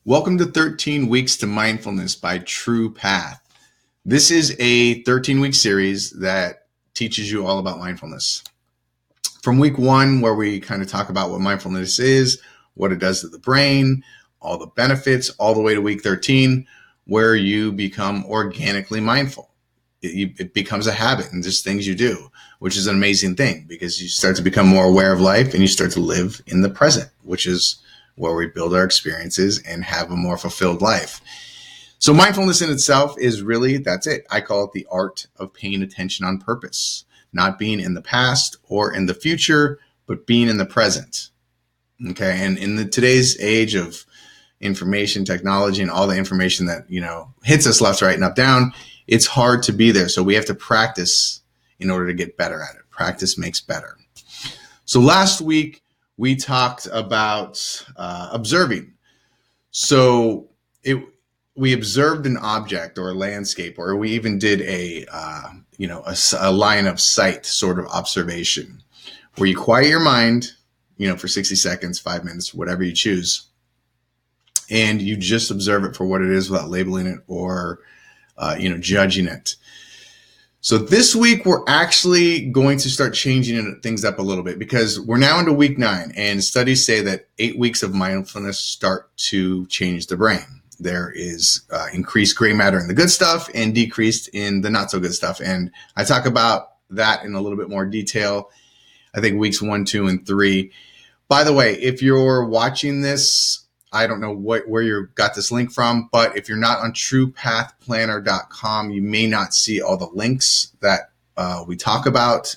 Welcome to 13 Weeks to Mindfulness by True Path. This is a 13-week series that teaches you all about mindfulness. From week 1, where we kind of talk about what mindfulness is, what it does to the brain, all the benefits, all the way to week 13, where you become organically mindful. It becomes a habit and just things you do, which is an amazing thing because you start to become more aware of life and you start to live in the present, which is where we build our experiences and have a more fulfilled life. So mindfulness in itself is really, that's it. I call it the art of paying attention on purpose, not being in the past or in the future, but being in the present. Okay. And in today's age of information technology and all the information that, hits us left, right, and up, down, it's hard to be there. So we have to practice in order to get better at it. Practice makes better. So last week, we talked about observing. So we observed an object or a landscape, or we even did a line of sight sort of observation, where you quiet your mind, for 60 seconds, 5 minutes, whatever you choose, and you just observe it for what it is without labeling it or judging it. So this week, we're actually going to start changing things up a little bit because we're now into week 9, and studies say that 8 weeks of mindfulness start to change the brain. There is increased gray matter in the good stuff and decreased in the not so good stuff. And I talk about that in a little bit more detail, I think weeks 1, 2, and 3. By the way, if you're watching this, I don't know where you got this link from, but if you're not on truepathplanner.com, you may not see all the links that we talk about,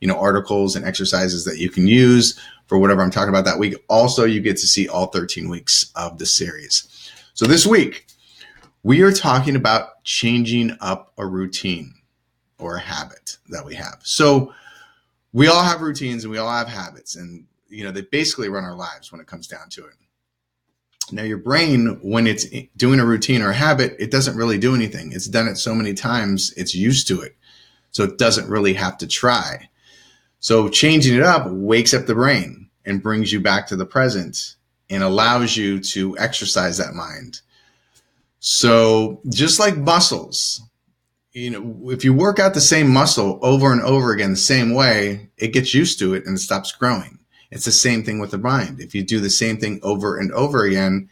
articles and exercises that you can use for whatever I'm talking about that week. Also, you get to see all 13 weeks of the series. So this week, we are talking about changing up a routine or a habit that we have. So we all have routines and we all have habits, and they basically run our lives when it comes down to it. Now, your brain, when it's doing a routine or a habit, it doesn't really do anything. It's done it so many times, it's used to it. So it doesn't really have to try. So changing it up wakes up the brain and brings you back to the present and allows you to exercise that mind. So just like muscles, if you work out the same muscle over and over again the same way, it gets used to it and it stops growing. It's the same thing with the mind. If you do the same thing over and over again,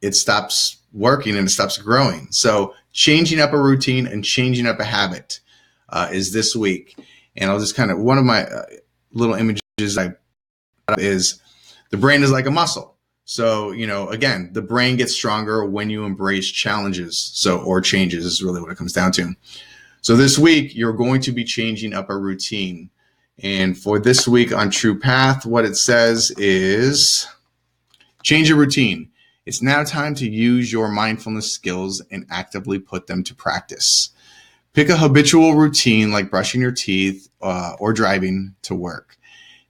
it stops working and it stops growing. So changing up a routine and changing up a habit is this week. And I'll just one of my little images is the brain is like a muscle. So, again, the brain gets stronger when you embrace challenges. Or changes is really what it comes down to. So this week, you're going to be changing up a routine. And for this week on True Path, what it says is change your routine. It's now time to use your mindfulness skills and actively put them to practice. Pick a habitual routine like brushing your teeth or driving to work.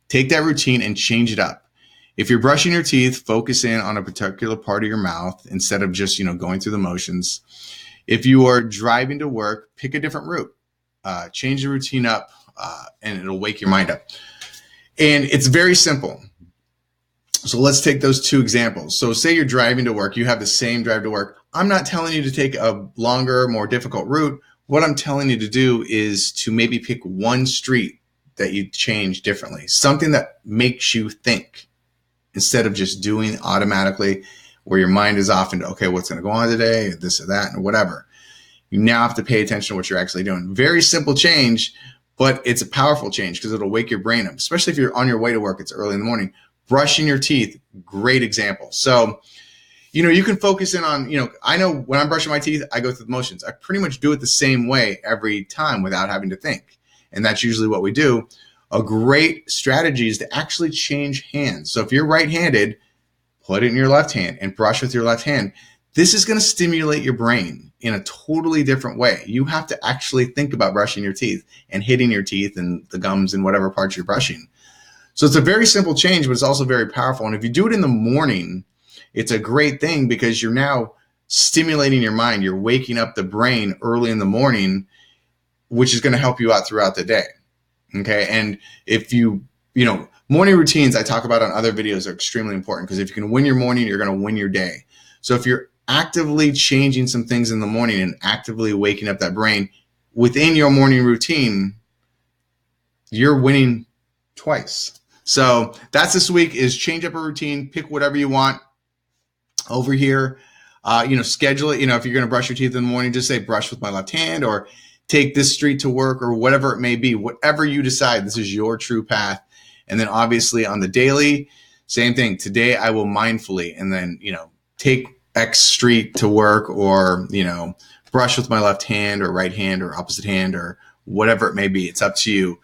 Take that routine and change it up. If you're brushing your teeth, focus in on a particular part of your mouth instead of just, going through the motions. If you are driving to work, pick a different route. Change the routine up. And it'll wake your mind up. And it's very simple. So let's take those 2 examples. So say you're driving to work, you have the same drive to work. I'm not telling you to take a longer, more difficult route. What I'm telling you to do is to maybe pick one street that you change differently, something that makes you think instead of just doing automatically where your mind is off into, okay, what's going to go on today, or this or that, or whatever. You now have to pay attention to what you're actually doing. Very simple change, but it's a powerful change because it'll wake your brain up, especially if you're on your way to work. It's early in the morning. Brushing your teeth, great example. So, you can focus in on, I know when I'm brushing my teeth, I go through the motions. I pretty much do it the same way every time without having to think. And that's usually what we do. A great strategy is to actually change hands. So if you're right-handed, put it in your left hand and brush with your left hand. This is going to stimulate your brain in a totally different way. You have to actually think about brushing your teeth and hitting your teeth and the gums and whatever parts you're brushing. So it's a very simple change, but it's also very powerful. And if you do it in the morning, it's a great thing because you're now stimulating your mind. You're waking up the brain early in the morning, which is going to help you out throughout the day. Okay. And if morning routines I talk about on other videos are extremely important because if you can win your morning, you're going to win your day. So if you're actively changing some things in the morning and actively waking up that brain within your morning routine, you're winning twice. So that's this week, is change up a routine, pick whatever you want over here. Schedule it. If you're going to brush your teeth in the morning, just say brush with my left hand, or take this street to work, or whatever it may be. Whatever you decide, this is your true path. And then obviously on the daily, same thing. Today I will mindfully, and then, take X street to work, or, brush with my left hand or right hand or opposite hand, or whatever it may be. It's up to you.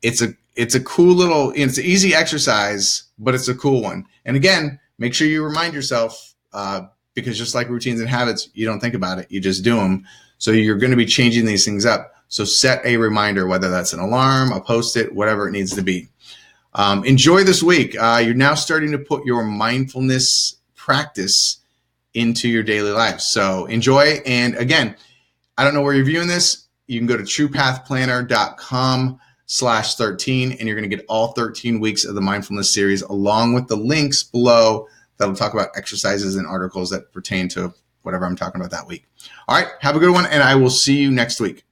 It's a cool little, it's an easy exercise, but it's a cool one. And again, make sure you remind yourself, because just like routines and habits, you don't think about it, you just do them. So you're going to be changing these things up. So set a reminder, whether that's an alarm, a Post-it, whatever it needs to be. Enjoy this week. You're now starting to put your mindfulness practice into your daily life. So enjoy. And again, I don't know where you're viewing this. You can go to truepathplanner.com/13, and you're going to get all 13 weeks of the mindfulness series, along with the links below that'll talk about exercises and articles that pertain to whatever I'm talking about that week. All right. Have a good one, and I will see you next week.